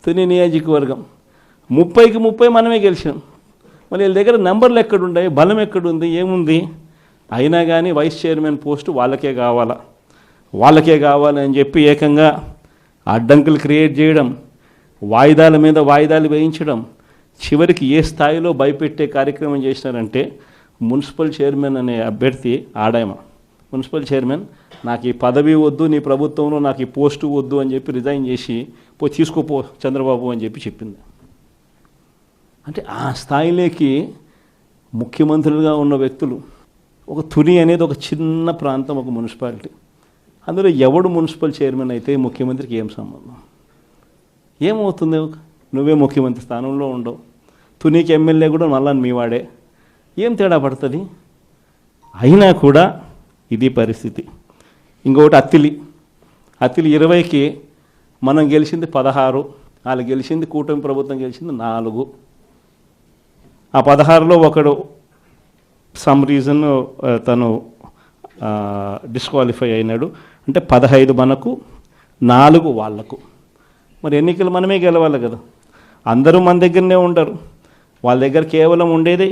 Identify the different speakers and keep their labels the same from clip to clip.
Speaker 1: తుని నియోజకవర్గం 30కి 30 మనమే గెలిచాం. మరి వీళ్ళ దగ్గర నెంబర్లు ఎక్కడున్నాయి, బలం ఎక్కడుంది, ఏముంది? అయినా కానీ వైస్ చైర్మన్ పోస్టు వాళ్ళకే కావాలని చెప్పి ఏకంగా అడ్డంకులు క్రియేట్ చేయడం, వాయిదాల మీద వాయిదాలు వేయించడం, చివరికి ఏ స్థాయిలో భయపెట్టే కార్యక్రమం చేసినారంటే మున్సిపల్ చైర్మన్ అనే అభ్యర్థి ఆడాయమ మున్సిపల్ చైర్మన్ నాకు ఈ పదవి వద్దు, నీ ప్రభుత్వంలో నాకు ఈ పోస్టు వద్దు అని చెప్పి రిజైన్ చేసి తీసుకోపో చంద్రబాబు అని చెప్పి చెప్పింది. అంటే ఆ స్థాయిలోకి ముఖ్యమంత్రులుగా ఉన్న వ్యక్తులు. ఒక తుని అనేది ఒక చిన్న ప్రాంతం, ఒక మున్సిపాలిటీ. అందులో ఎవడు మున్సిపల్ చైర్మన్ అయితే ముఖ్యమంత్రికి ఏం సంబంధం? ఏమవుతుంది? నువ్వే ముఖ్యమంత్రి స్థానంలో ఉండవు, తునికి ఎమ్మెల్యే కూడా మళ్ళా మీవాడే, ఏం తేడా పడుతుంది? అయినా కూడా ఇది పరిస్థితి. ఇంకొకటి అత్తిలి 20కి మనం గెలిచింది 16, వాళ్ళు గెలిచింది కూటమి ప్రభుత్వం గెలిచింది 4. ఆ 16లో ఒకడు సమ్ రీజన్ తను డిస్క్వాలిఫై అయినాడు. అంటే 15 మనకు, 4 వాళ్లకు. మరి ఎన్నికలు మనమే గెలవాలి కదా. అందరూ మన దగ్గరనే ఉండరు, వాళ్ళ దగ్గర కేవలం ఉండేది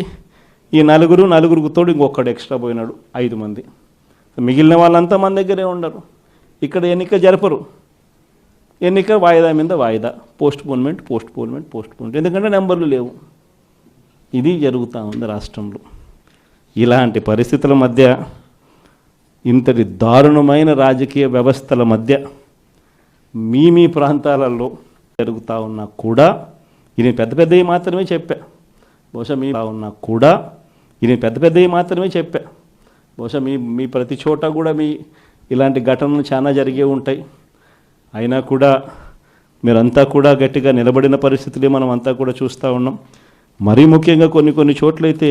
Speaker 1: ఈ నలుగురికి తోడు ఇంకొకడు ఎక్స్ట్రా పోయినాడు, 5 మంది. మిగిలిన వాళ్ళంతా మన దగ్గరే ఉండరు. ఇక్కడ ఎన్నిక జరపరు, ఎన్నిక వాయిదా మీద వాయిదా, పోస్ట్పోన్మెంట్. ఎందుకంటే నెంబర్లు లేవు. ఇది జరుగుతూ ఉంది రాష్ట్రంలో. ఇలాంటి పరిస్థితుల మధ్య, ఇంతటి దారుణమైన రాజకీయ వ్యవస్థల మధ్య మీ ప్రాంతాలలో జరుగుతూ ఉన్నా కూడా ఇది పెద్దవి మాత్రమే చెప్పా. బహుశా మీ ప్రతి చోట కూడా ఇలాంటి ఘటనలు చాలా జరిగే ఉంటాయి. అయినా కూడా మీరంతా కూడా గట్టిగా నిలబడిన పరిస్థితులే మనం అంతా కూడా చూస్తూ ఉన్నాం. మరీ ముఖ్యంగా కొన్ని చోట్లయితే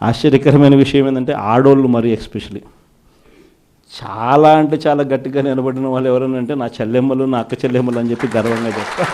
Speaker 1: ఆశ్చర్యకరమైన విషయం ఏంటంటే ఆడోళ్ళు మరీ ఎస్పెషలీ చాలా గట్టిగా నిలబడిన వాళ్ళు ఎవరన్నా అంటే నా చెల్లెమ్మలు, నా అక్క చెల్లెమ్మలు అని చెప్పి గర్వంగా చెప్తా.